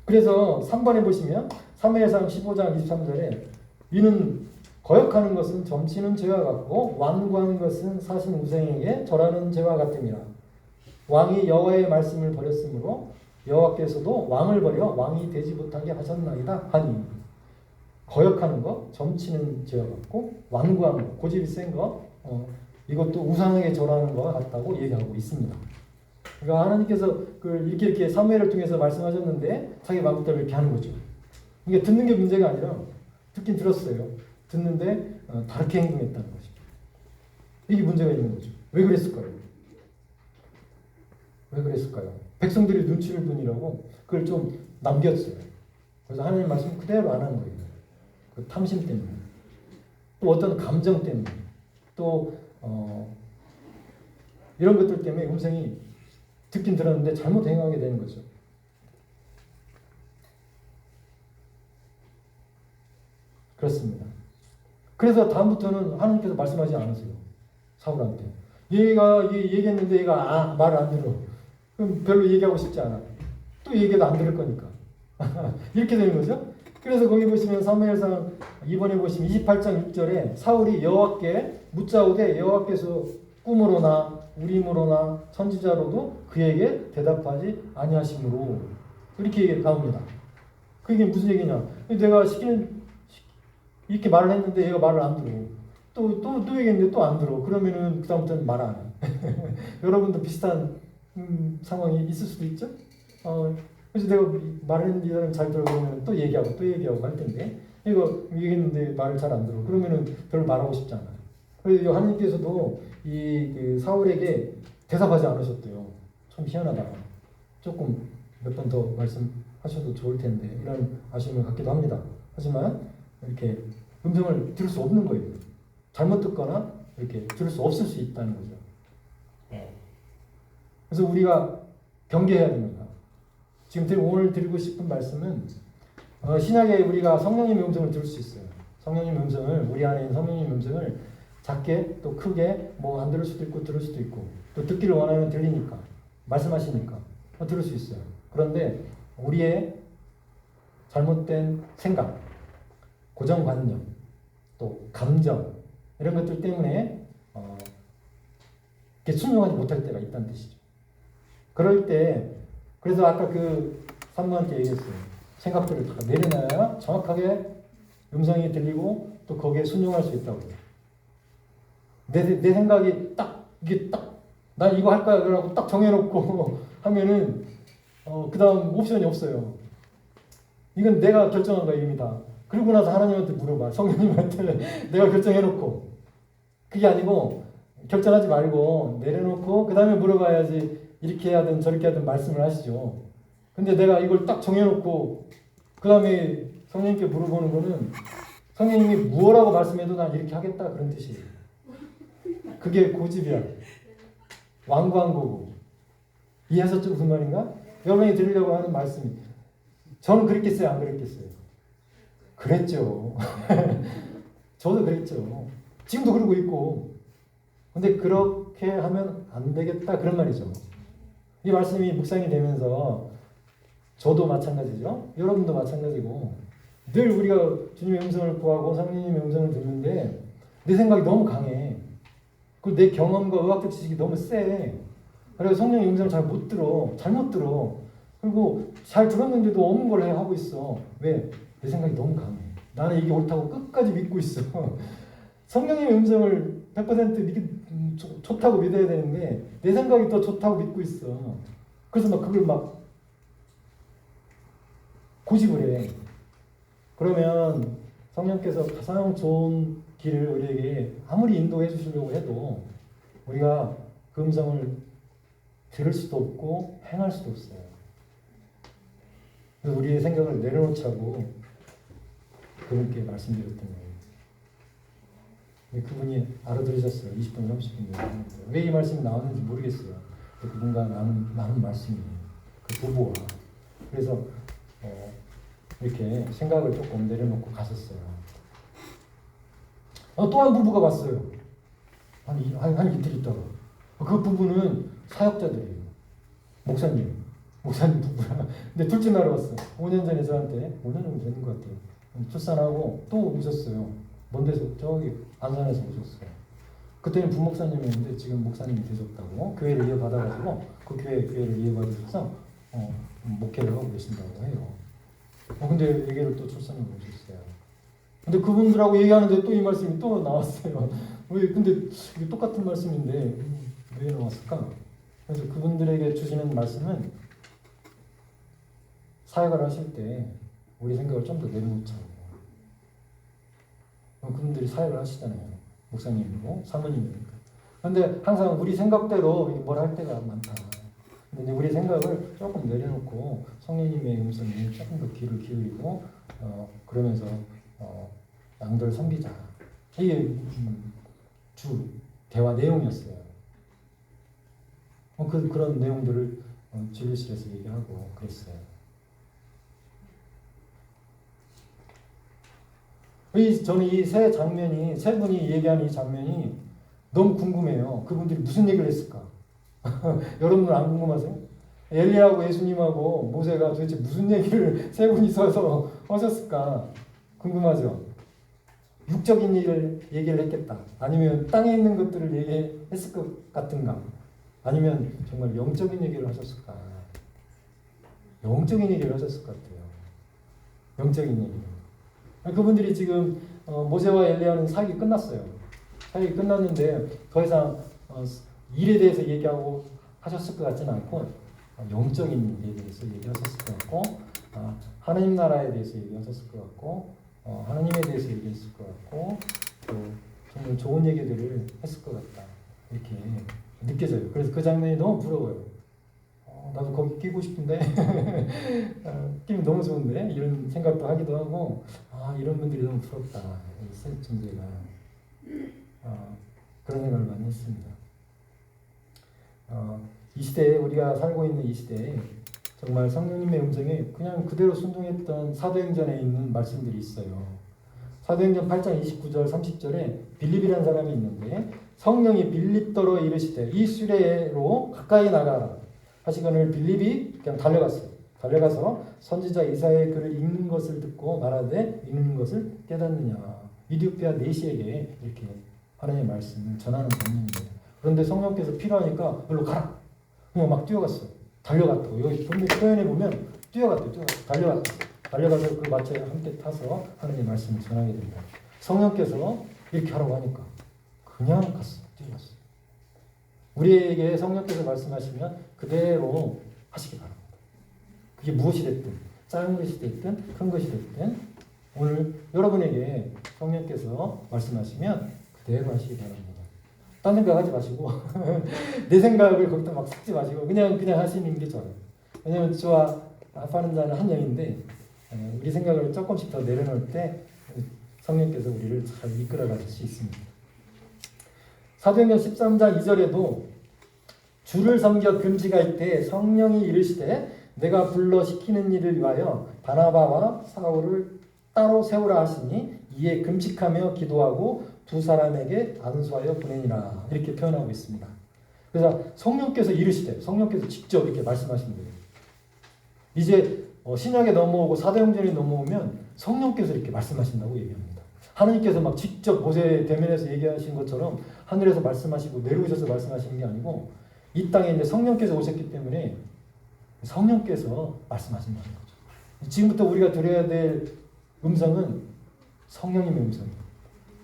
그래서 3번에 보시면 사무엘상 15장 23절에 이는 거역하는 것은 점치는 죄와 같고 완고하는 것은 사신 우생에게 절하는 죄와 같음이라. 왕이 여호와의 말씀을 버렸으므로 여호와께서도 왕을 버려 왕이 되지 못하게 하셨나이다 하니 거역하는 것, 점치는 죄와 같고 완고하는 것, 고집이 센 것, 이것도 우상에게 절하는 것과 같다고 얘기하고 있습니다. 그러니까 하나님께서 이렇게 사무엘을 통해서 말씀하셨는데 자기 마음대로 이렇게 하는 거죠. 이게 듣는 게 문제가 아니라 듣긴 들었어요. 듣는데 다르게 행동했다는 거죠. 이게 문제가 있는 거죠. 왜 그랬을까요? 왜 그랬을까요? 백성들이 눈치를 보느라고 그걸 좀 남겼어요. 그래서 하나님 말씀 그대로 안 하는 거예요. 그 탐심 때문에. 또 어떤 감정 때문에. 또 이런 것들 때문에 음성이 듣긴 들었는데 잘못 행하게 되는 거죠. 그렇습니다. 그래서 다음부터는 하나님께서 말씀하지 않으세요. 사울한테. 얘가 얘기했는데 얘가 말을 안 들어. 그럼 별로 얘기하고 싶지 않아. 또 얘기해도 안 들을 거니까. 이렇게 되는 거죠. 그래서 거기 보시면 사무엘상 이번에 보시면 28장 6절에 사울이 여호와께 묻자오되 여호와께서 꿈으로나 우림으로나 선지자로도 그에게 대답하지 아니하심으로 이렇게 나옵니다. 그게 무슨 얘기냐? 내가 이렇게 말을 했는데 얘가 말을 안 들어. 또 얘기했는데 또 안 들어. 그러면은 그다음부터는 말 안 해. 여러분도 비슷한 상황이 있을 수도 있죠. 그래서 내가 말을 했는데 이 사람이 잘 들어 그러면 또 얘기하고 할 텐데 이거 얘기했는데 말을 잘 안 들어. 그러면은 별로 말하고 싶지 않아요. 그래서 하나님께서도 그 사울에게 대답하지 않으셨대요. 참 희한하다. 조금 몇 번 더 말씀하셔도 좋을 텐데 이런 아쉬움을 갖기도 합니다. 하지만 이렇게 음성을 들을 수 없는 거예요. 잘못 듣거나 이렇게 들을 수 없을 수 있다는 거죠. 그래서 우리가 경계해야 됩니다. 지금 오늘 드리고 싶은 말씀은 신약에 우리가 성령님의 음성을 들을 수 있어요. 성령님의 음성을 우리 안에 있는 성령님의 음성을 작게 또 크게 뭐 안 들을 수도 있고 들을 수도 있고 또 듣기를 원하면 들리니까 말씀하시니까 들을 수 있어요. 그런데 우리의 잘못된 생각, 고정관념, 또 감정 이런 것들 때문에 순종하지 못할 때가 있다는 뜻이죠. 그럴 때 그래서 아까 그 산모한테 얘기했어요. 생각들을 다 내려놔야 정확하게 음성이 들리고 또 거기에 순종할 수 있다고. 내 생각이 이게 난 이거 할 거야 그러고 딱 정해놓고 하면은 그 다음 옵션이 없어요. 이건 내가 결정한 거야 이미 다. 그러고 나서 하나님한테 물어봐. 성령님한테 내가 결정해놓고. 그게 아니고 결정하지 말고 내려놓고 그 다음에 물어봐야지 이렇게 하든 저렇게 하든 말씀을 하시죠. 근데 내가 이걸 딱 정해놓고 그 다음에 성령님께 물어보는 거는 성령님이 무엇라고 말씀해도 난 이렇게 하겠다 그런 뜻이에요. 그게 고집이야. 완고한 거고. 이해하셨죠? 무슨 말인가? 여러분이 들으려고 하는 말씀이 저는 그랬겠어요? 안 그랬겠어요? 그랬죠. 저도 그랬죠. 지금도 그러고 있고. 근데 그렇게 하면 안 되겠다 그런 말이죠. 이 말씀이 묵상이 되면서 저도 마찬가지죠. 여러분도 마찬가지고 늘 우리가 주님의 음성을 구하고 성령님의 음성을 듣는데 내 생각이 너무 강해. 그리고 내 경험과 의학적 지식이 너무 세. 그래서 성령의 음성을 잘 못 들어. 잘못 들어. 그리고 잘 들었는데도 없는 걸 하고 있어. 왜? 내 생각이 너무 강해. 나는 이게 옳다고 끝까지 믿고 있어. 성령님의 음성을 100% 좋다고 믿어야 되는데 내 생각이 더 좋다고 믿고 있어. 그래서 그걸 고집을 해. 그러면 성령께서 가장 좋은 길을 우리에게 아무리 인도해 주시려고 해도 우리가 그 음성을 들을 수도 없고 행할 수도 없어요. 그래서 우리의 생각을 내려놓자고 그분께 말씀드렸던 거예요. 그분이 알아들으셨어요. 20분, 30분. 왜 이 말씀이 나왔는지 모르겠어요. 그분과 나눈 말씀이에요. 그 부부와. 그래서 이렇게 생각을 조금 내려놓고 갔었어요. 또 한 부부가 왔어요. 한 이틀 있다가. 그 부부는 사역자들이에요. 목사님 부부야. 근데 둘째 날에 왔어. 5년 전에 저한테, 5년 정도 되는 것 같아요. 출산하고 또 오셨어요. 먼 데서, 저기 안산에서 오셨어요. 그때는 부목사님이었는데 지금 목사님이 되셨다고. 교회를 이어받아가지고 그 교회를 이어받으셔서 목회를 하고 계신다고 해요. 근데 얘기를 또 출산을 오셨어요. 근데 그분들하고 얘기하는데 또 이 말씀이 또 나왔어요. 왜, 근데 이게 똑같은 말씀인데 왜 나왔을까? 그래서 그분들에게 주시는 말씀은 사역을 하실 때 우리 생각을 좀 더 내려놓자고. 그분들이 사역을 하시잖아요. 목사님이고 사모님이니까. 그런데 항상 우리 생각대로 뭘 할 때가 많다. 근데 우리 생각을 조금 내려놓고 성령님의 음성에 조금 더 귀를 기울이고 그러면서 양들 섬기자. 이게 주 대화 내용이었어요. 그런 내용들을 진료실에서 얘기하고 그랬어요. 저는 이 세 장면이, 세 분이 얘기하는 이 장면이 너무 궁금해요. 그분들이 무슨 얘기를 했을까? 여러분은 안 궁금하세요? 엘리야하고 예수님하고 모세가 도대체 무슨 얘기를 세 분이 서서 하셨을까? 궁금하죠? 육적인 얘기를 했겠다. 아니면 땅에 있는 것들을 얘기했을 것 같은가? 아니면 정말 영적인 얘기를 하셨을까? 영적인 얘기를 하셨을 것 같아요. 영적인 얘기. 그분들이 지금 모세와 엘리야는 사역이 끝났어요. 사역이 끝났는데 더 이상 일에 대해서 얘기하고 하셨을 것 같지는 않고 영적인 일에 대해서 얘기하셨을 것 같고 하나님 나라에 대해서 얘기하셨을 것 같고 하나님에 대해서 얘기했을 것 같고 또 정말 좋은 얘기들을 했을 것 같다. 이렇게 느껴져요. 그래서 그 장면이 너무 부러워요. 나도 거기 끼고 싶은데 끼면 너무 좋은데 이런 생각도 하기도 하고 이런 분들이 너무 부럽다. 이 존재가 그런 생각을 많이 했습니다. 이 시대에 우리가 살고 있는 이 시대에 정말 성령님의 음성에 그냥 그대로 순종했던 사도행전에 있는 말씀들이 있어요. 사도행전 8장 29절 30절에 빌립이라는 사람이 있는데 성령이 빌립더러 이르시되 이 수레로 가까이 나가라 하시거늘 빌립이 그냥 달려갔어요. 달려가서 선지자 이사야의 글을 읽는 것을 듣고 말하되 읽는 것을 깨닫느냐. 이디오피아 내시에게 이렇게 하나님의 말씀을 전하는 장면입니다. 그런데 성령께서 필요하니까 별로 가라. 그냥 막 뛰어갔어요. 달려갔다고. 여기 표현해 보면 뛰어갔대요. 달려가서 그 마차에 함께 타서 하나님의 말씀을 전하게 됩니다. 성령께서 이렇게 하라고 하니까 그냥 갔어요. 뛰어갔어요. 우리에게 성령께서 말씀하시면 그대로 하시기 바랍니다. 그게 무엇이 됐든 작은 것이 됐든 큰 것이 됐든 오늘 여러분에게 성령께서 말씀하시면 그대로 하시기 바랍니다. 딴 생각하지 마시고 내 생각을 거기다 막 섞지 마시고 그냥 하시는 게 좋아요. 왜냐하면 저와 합하는 자는 한 영인데 우리 생각을 조금씩 더 내려놓을 때 성령께서 우리를 잘 이끌어 가실 수 있습니다. 사도행전 13장 2절에도 주를 섬겨 금식할 때 성령이 이르시되 내가 불러 시키는 일을 위하여 바나바와 사울을 따로 세우라 하시니 이에 금식하며 기도하고 두 사람에게 안수하여 보내니라 이렇게 표현하고 있습니다. 그래서 성령께서 이르시되 성령께서 직접 이렇게 말씀하시는 거예요. 이제 신약에 넘어오고 사도행전에 넘어오면 성령께서 이렇게 말씀하신다고 얘기합니다. 하나님께서 막 직접 모세 대면에서 얘기하신 것처럼 하늘에서 말씀하시고 내려오셔서 말씀하시는 게 아니고 이 땅에 이제 성령께서 오셨기 때문에 성령께서 말씀하신다는 거죠. 지금부터 우리가 들어야 될 음성은 성령님의 음성이에요.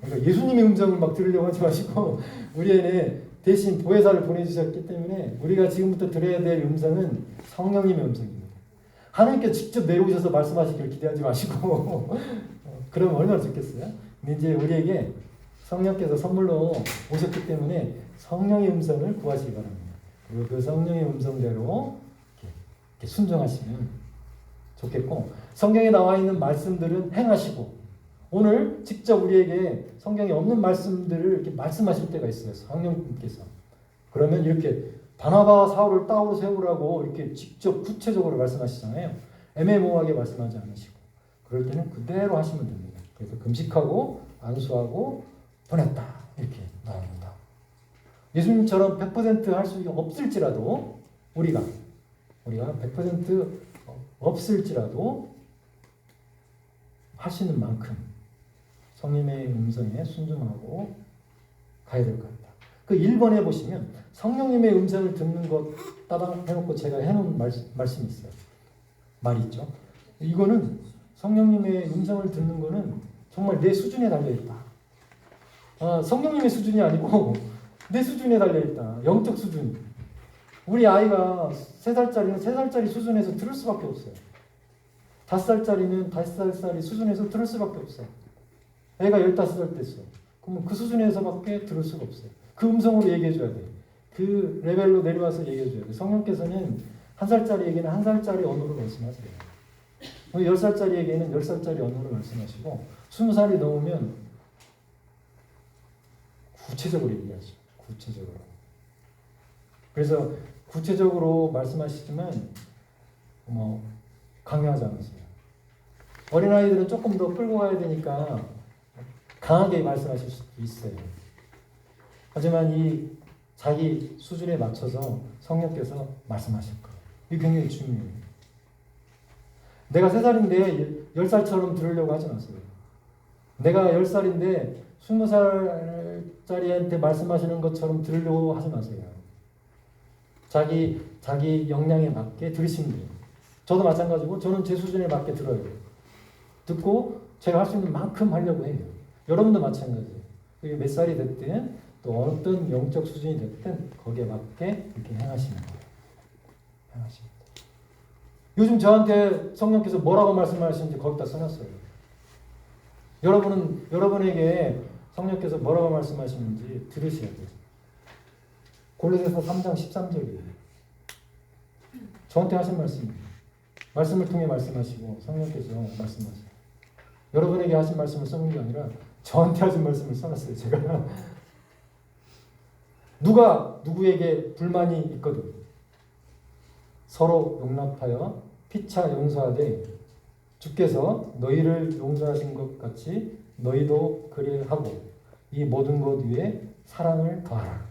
그러니까 예수님의 음성을 막 들으려고 하지 마시고 우리에게 대신 보혜사를 보내주셨기 때문에 우리가 지금부터 들어야 될 음성은 성령님의 음성입니다. 하나님께서 직접 내려오셔서 말씀하시기를 기대하지 마시고 그러면 얼마나 좋겠어요? 근데 이제 우리에게 성령께서 선물로 오셨기 때문에 성령의 음성을 구하시기 바랍니다. 그리고 그 성령의 음성대로 이렇게 순종하시면 좋겠고 성경에 나와 있는 말씀들은 행하시고 오늘 직접 우리에게 성경에 없는 말씀들을 이렇게 말씀하실 때가 있어요. 성령님께서. 그러면 이렇게 바나바와 사울을 따로 세우라고 이렇게 직접 구체적으로 말씀하시잖아요. 애매모호하게 말씀하지 않으시고 그럴 때는 그대로 하시면 됩니다. 그래서 금식하고 안수하고 보냈다 이렇게 나옵니다. 예수님처럼 100% 할 수 없을지라도 우리가 100% 없을지라도 하시는 만큼 성령의 음성에 순종하고 가야 될 것 같다. 그 1번에 보시면 성령님의 음성을 듣는 것 따당 해놓고 제가 해놓은 말씀이 있어요. 말이 있죠. 이거는 성령님의 음성을 듣는 거는 정말 내 수준에 달려있다. 성령님의 수준이 아니고 내 수준에 달려있다. 영적 수준. 우리 아이가 3살짜리는 3살짜리 수준에서 들을 수밖에 없어요. 5살짜리는 5살짜리 수준에서 들을 수밖에 없어요. 애가 15살 됐어. 그러면 그 수준에서밖에 들을 수가 없어요. 그 음성으로 얘기해줘야 돼. 그 레벨로 내려와서 얘기해줘요. 성령께서는 1살짜리에게는 1살짜리 언어로 말씀하세요. 10살짜리에게는 10살짜리 언어로 말씀하시고 20살이 넘으면 구체적으로 얘기하죠. 구체적으로. 그래서 구체적으로 말씀하시지만 강요하지 않으세요. 어린아이들은 조금 더 끌고 가야 되니까 강하게 말씀하실 수도 있어요. 하지만 이 자기 수준에 맞춰서 성령께서 말씀하실 거예요. 이게 굉장히 중요해요. 내가 3살인데 10살처럼 들으려고 하지 마세요. 내가 10살인데 20살짜리한테 말씀하시는 것처럼 들으려고 하지 마세요. 자기 역량에 맞게 들으시면 돼요. 저도 마찬가지고 저는 제 수준에 맞게 들어요. 듣고 제가 할 수 있는 만큼 하려고 해요. 여러분도 마찬가지예요. 그게 몇 살이 됐든 또 어떤 영적 수준이 됐든 거기에 맞게 이렇게 행하시는 거예요. 행하십니다. 요즘 저한테 성령께서 뭐라고 말씀하시는지 거기다 써놨어요. 여러분에게 성령께서 뭐라고 말씀하시는지 들으셔야 돼요. 골로새서 3장 13절이에요. 저한테 하신 말씀이에요. 말씀을 통해 말씀하시고 성령께서 말씀하세요. 여러분에게 하신 말씀을 써놓은 게 아니라 저한테 하신 말씀을 써놨어요. 제가 누가 누구에게 불만이 있거든 서로 용납하여 피차 용서하되 주께서 너희를 용서하신 것 같이 너희도 그래 하고 이 모든 것 위에 사랑을 더하라.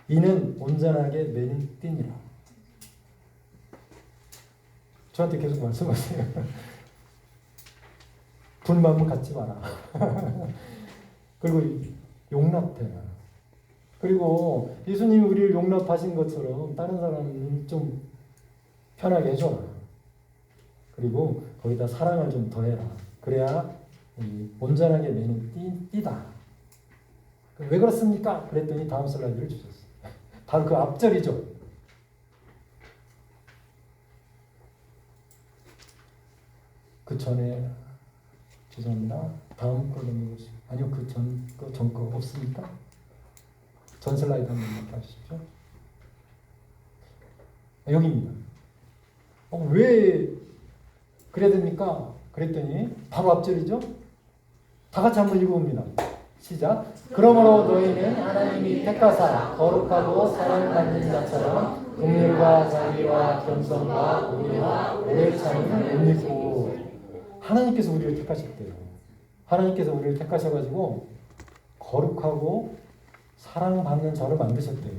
이는 온전하게 매는 띠니라. 저한테 계속 말씀하세요. 불만은 갖지 마라. 그리고 용납해라. 그리고 예수님이 우리를 용납하신 것처럼 다른 사람을 좀 편하게 해줘라. 그리고 거기다 사랑을 좀 더해라. 그래야 온전하게 매는 띠다. 왜 그렇습니까? 그랬더니 다음 슬라이드를 주셨어요. 바로 그 앞절이죠. 그 전에 죄송합니다. 다음 거 넘겨보시죠. 아니요, 그 전 거 없습니까? 전 슬라이드 한번 봐주십시오. 여기입니다. 왜 그래야 됩니까? 그랬더니 바로 앞절이죠. 다 같이 한번 읽어봅니다. 시작. 그러므로 너희는 하나님이 택하사 거룩하고 사랑받는 자처럼 긍휼과 자비와 겸손과 우리와 오래 참음을 못 잊고 하나님께서 우리를 택하셨대요. 하나님께서 우리를 택하셔가지고 거룩하고 사랑받는 자를 만드셨대요.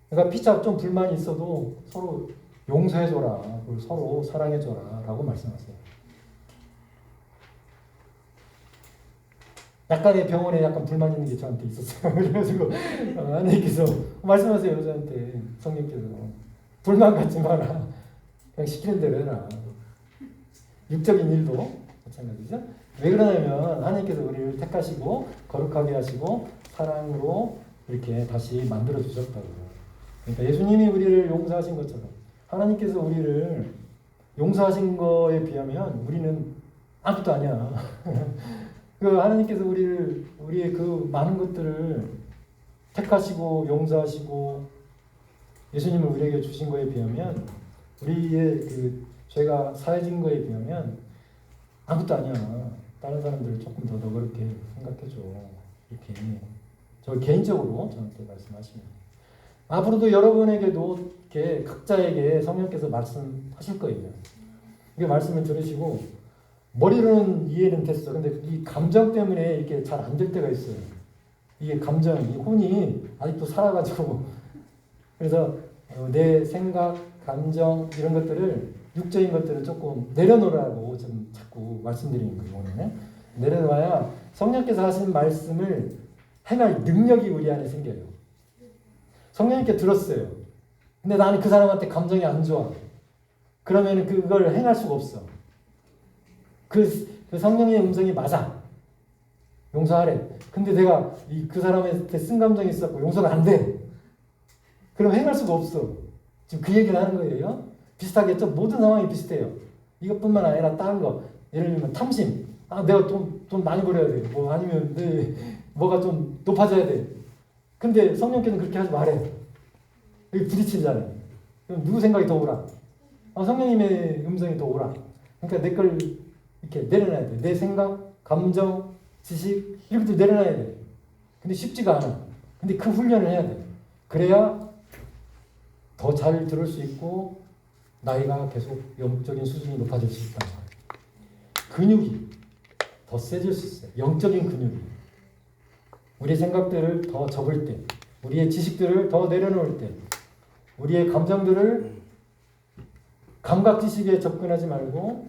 그러니까 피차 좀 불만이 있어도 서로 용서해줘라. 그리고 서로 사랑해줘라. 라고 말씀하세요. 약간의 병원에 약간 불만 있는 게 저한테 있었어요. 그래가지고 하나님께서 말씀하세요. 저한테 성령께서 불만 갖지 마라. 그냥 시키는 대로 해라. 육적인 일도 마찬가지죠. 왜 그러냐면 하나님께서 우리를 택하시고 거룩하게 하시고 사랑으로 이렇게 다시 만들어 주셨다고. 그러니까 예수님이 우리를 용서하신 것처럼 하나님께서 우리를 용서하신 거에 비하면 우리는 아무것도 아니야. 그 하나님께서 우리의 그 많은 것들을 택하시고 용서하시고 예수님을 우리에게 주신 거에 비하면 우리의 그 죄가 사해진 거에 비하면 아무것도 아니야. 다른 사람들을 조금 더 그렇게 생각해줘. 이렇게 저 개인적으로 저한테 말씀하십니다. 앞으로도 여러분에게도 이렇게 각자에게 성령께서 말씀하실 거예요. 이게 말씀을 들으시고 머리로는 이해는 됐어. 근데 이 감정 때문에 이렇게 잘 안 될 때가 있어요. 이게 감정, 이 혼이 아직도 살아가지고 그래서 내 생각, 감정 이런 것들을 육적인 것들을 조금 내려놓으라고 좀 자꾸 말씀드리는 거예요. 오늘 내려놔야 성령께서 하신 말씀을 행할 능력이 우리 안에 생겨요. 성령님께 들었어요. 근데 나는 그 사람한테 감정이 안 좋아. 그러면 그걸 행할 수가 없어. 그 성령의 음성이 맞아. 용서하래. 근데 내가 그 사람한테 쓴 감정이 있었고 용서가 안 돼. 그럼 행할 수가 없어. 지금 그 얘기를 하는 거예요. 비슷하겠죠? 모든 상황이 비슷해요. 이것뿐만 아니라 다른 거. 예를 들면 탐심. 내가 돈 많이 벌어야 돼. 뭐 아니면 뭐가 좀 높아져야 돼. 근데 성령께서는 그렇게 하지 말아요. 여기 부딪히잖아요. 그럼 누구 생각이 더 오라? 성령님의 음성이 더 오라. 그러니까 내 걸 이렇게 내려놔야 돼. 내 생각, 감정, 지식 이런 것도 내려놔야 돼. 근데 쉽지가 않아. 근데 그 훈련을 해야 돼. 그래야 더 잘 들을 수 있고 나이가 계속 영적인 수준이 높아질 수 있다. 근육이 더 세질 수 있어요. 영적인 근육이. 우리의 생각들을 더 접을 때, 우리의 지식들을 더 내려놓을 때, 우리의 감정들을 감각 지식에 접근하지 말고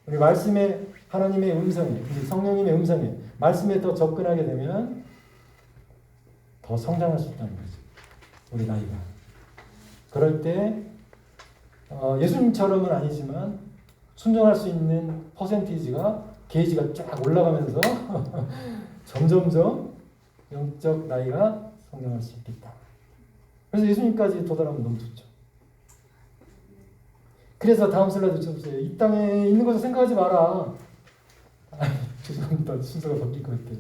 우리 말씀에 하나님의 음성에, 성령님의 음성에, 말씀에 더 접근하게 되면 더 성장할 수 있다는 거죠. 우리 나이가. 그럴 때 예수님처럼은 아니지만 순종할 수 있는 퍼센티지가 게이지가 쫙 올라가면서 점점점 영적 나이가 성장할 수 있겠다. 그래서 예수님까지 도달하면 너무 좋죠. 그래서 다음 슬라이드 쳐보세요. 이 땅에 있는 것을 생각하지 마라. 죄송합니다. 순서가 바뀔 것 같아요.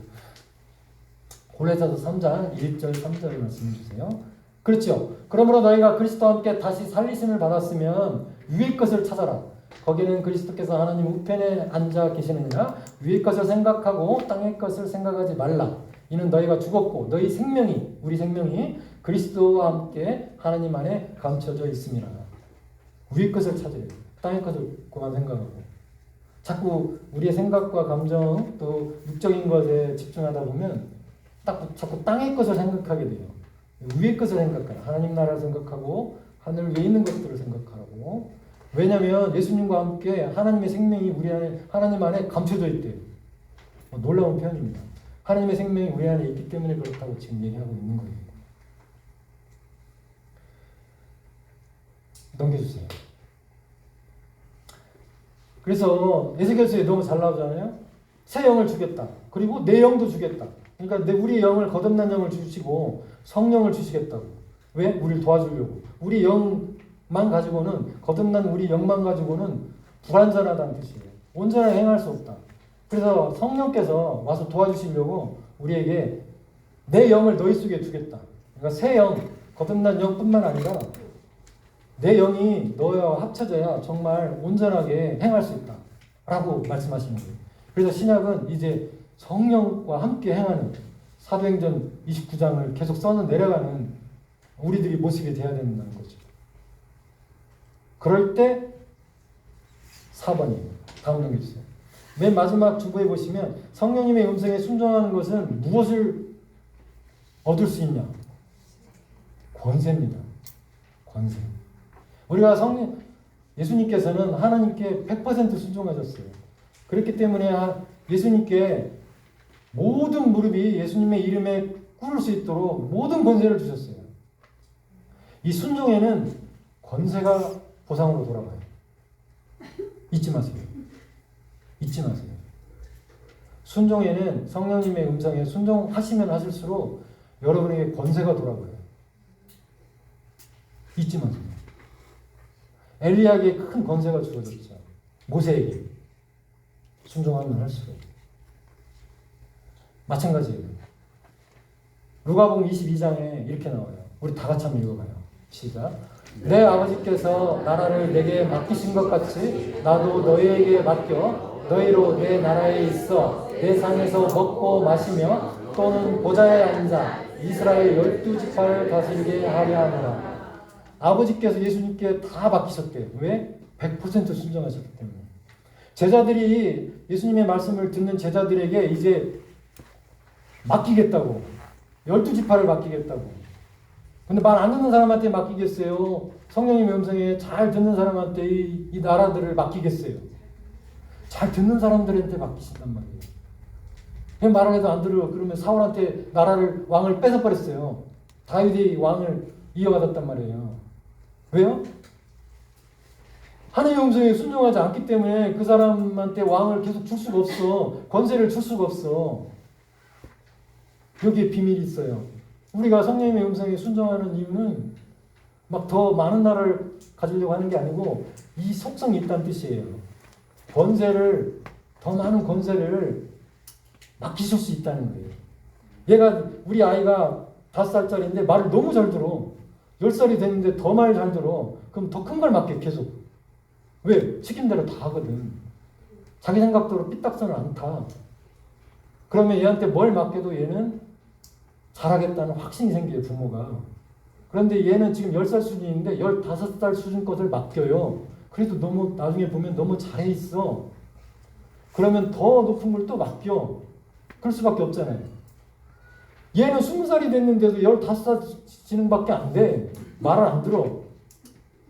골로새서 3장 1절 3절을 말씀해 주세요. 그렇죠. 그러므로 너희가 그리스도와 함께 다시 살리심을 받았으면 위의 것을 찾아라. 거기는 그리스도께서 하나님 우편에 앉아 계시느니라. 위의 것을 생각하고 땅의 것을 생각하지 말라. 이는 너희가 죽었고 너희 생명이, 우리 생명이 그리스도와 함께 하나님 안에 감춰져 있습니다. 위의 것을 찾아야 돼요. 땅의 것을 그만 생각하고. 자꾸 우리의 생각과 감정 또 육적인 것에 집중하다 보면 자꾸 땅의 것을 생각하게 돼요. 위의 것을 생각하라. 하나님 나라를 생각하고 하늘 위에 있는 것들을 생각하라고. 왜냐하면 예수님과 함께 하나님의 생명이 우리 안에, 하나님 안에 감춰져 있대요. 놀라운 표현입니다. 하나님의 생명이 우리 안에 있기 때문에 그렇다고 지금 얘기하고 있는 거예요. 넘겨주세요. 그래서 에스겔서에 너무 잘 나오잖아요. 새 영을 주겠다. 그리고 내 영도 주겠다. 그러니까 우리 영을 거듭난 영을 주시고 성령을 주시겠다고. 왜? 우리를 도와주려고. 우리 영만 가지고는, 거듭난 우리 영만 가지고는 불완전하다는 뜻이에요. 온전하게 행할 수 없다. 그래서 성령께서 와서 도와주시려고 우리에게 내 영을 너희 속에 두겠다. 그러니까 새 영, 거듭난 영뿐만 아니라 내 영이 너와 합쳐져야 정말 온전하게 행할 수 있다. 라고 말씀하시는 거예요. 그래서 신약은 이제 성령과 함께 행하는 사도행전 29장을 계속 써는 내려가는 우리들이 모습이 되어야 된다는 거죠. 그럴 때 4번이에요. 다음 넘겨주세요. 맨 마지막 주보에 보시면 성령님의 음성에 순종하는 것은 무엇을 얻을 수 있냐? 권세입니다. 권세. 우리가 예수님께서는 하나님께 100% 순종하셨어요. 그렇기 때문에 예수님께 모든 무릎이 예수님의 이름에 꿇을 수 있도록 모든 권세를 주셨어요. 이 순종에는 권세가 보상으로 돌아가요. 잊지 마세요. 잊지 마세요. 순종에는 성령님의 음성에 순종하시면 하실수록 여러분에게 권세가 돌아가요. 잊지 마세요. 엘리야에게 큰 권세가 주어졌죠. 모세에게. 순종하면 할수록. 마찬가지예요. 누가복음 22장에 이렇게 나와요. 우리 다 같이 한번 읽어봐요. 시작. 내 아버지께서 나라를 내게 맡기신 것 같이 나도 너희에게 맡겨 너희로 내 나라에 있어 내 상에서 먹고 마시며 또는 보좌에 앉아 이스라엘 12지파를 다스리게 하려 하노라. 아버지께서 예수님께 다 맡기셨대요. 왜? 100% 순종하셨기 때문에. 제자들이 예수님의 말씀을 듣는 제자들에게 이제 맡기겠다고. 12지파를 맡기겠다고. 근데 말 안 듣는 사람한테 맡기겠어요? 성령님의 음성에 잘 듣는 사람한테 이 나라들을 맡기겠어요? 잘 듣는 사람들한테 맡기신단 말이에요. 그냥 말을 해도 안 들어. 그러면 사울한테 나라를, 왕을 뺏어버렸어요. 다윗이 왕을 이어받았단 말이에요. 왜요? 하나님의 음성에 순종하지 않기 때문에 그 사람한테 왕을 계속 줄 수가 없어. 권세를 줄 수가 없어. 여기에 비밀이 있어요. 우리가 성령님의 음성에 순종하는 이유는 막 더 많은 나라를 가지려고 하는 게 아니고 이 속성이 있다는 뜻이에요. 권세를, 더 많은 권세를 맡기실 수 있다는 거예요. 얘가 우리 아이가 5살짜리인데 말을 너무 잘 들어. 10살이 됐는데 더 말 잘 들어. 그럼 더 큰 걸 맡겨 계속. 왜? 시킨 대로 다 하거든. 자기 생각대로 삐딱선을 안 타. 그러면 얘한테 뭘 맡겨도 얘는 잘하겠다는 확신이 생겨요, 부모가. 그런데 얘는 지금 10살 수준인데 15살 수준 것을 맡겨요. 그래도 너무 나중에 보면 너무 잘해 있어. 그러면 더 높은 걸 또 맡겨. 그럴 수밖에 없잖아요. 얘는 20살이 됐는데도 15살 지능밖에 안 돼. 말을 안 들어.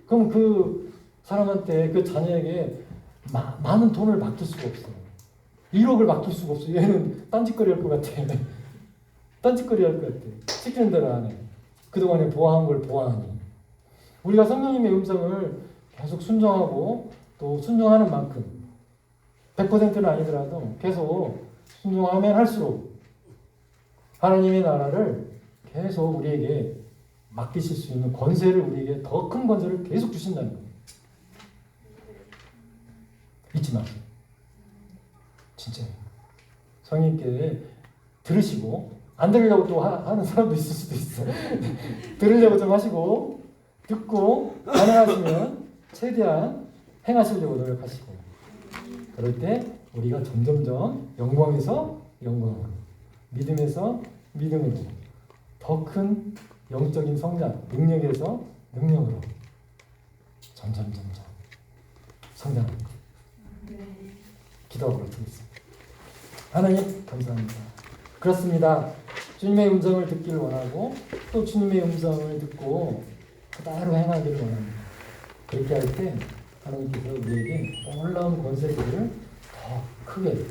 그럼 그 사람한테, 그 자녀에게 많은 돈을 맡길 수가 없어. 1억을 맡길 수가 없어. 얘는 딴짓거리 할 것 같아. 딴짓거리 할 것 같아. 시키는 대로 안 해. 그동안에 보아한 걸 보아하니. 우리가 성령님의 음성을 계속 순종하고 또 순종하는 만큼 100%는 아니더라도 계속 순종하면 할수록 하나님의 나라를 계속 우리에게 맡기실 수 있는 권세를, 우리에게 더 큰 권세를 계속 주신다는 거예요. 잊지 마세요. 진짜예요. 성령님께 들으시고, 안 들으려고 또 하는 사람도 있을 수도 있어. 들으려고 좀 하시고, 듣고, 가능하시면 최대한 행하시려고 노력하시고, 그럴 때 우리가 점점점 영광에서 영광으로, 믿음에서 믿음으로, 더 큰 영적인 성장, 능력에서 능력으로 점점 성장하는 것. 기도하도록 하겠습니다. 하나님 감사합니다. 그렇습니다. 주님의 음성을 듣기를 원하고 또 주님의 음성을 듣고 그대로 행하기를 원합니다. 그렇게 할 때 하나님께서 우리에게 놀라운 권세들을 더 크게,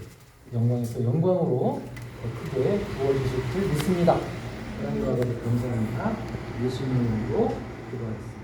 영광에서 영광으로 더 크게 부어주실 줄 믿습니다. 하나님 아버지 감사합니다. 예수님으로 기도하겠습니다.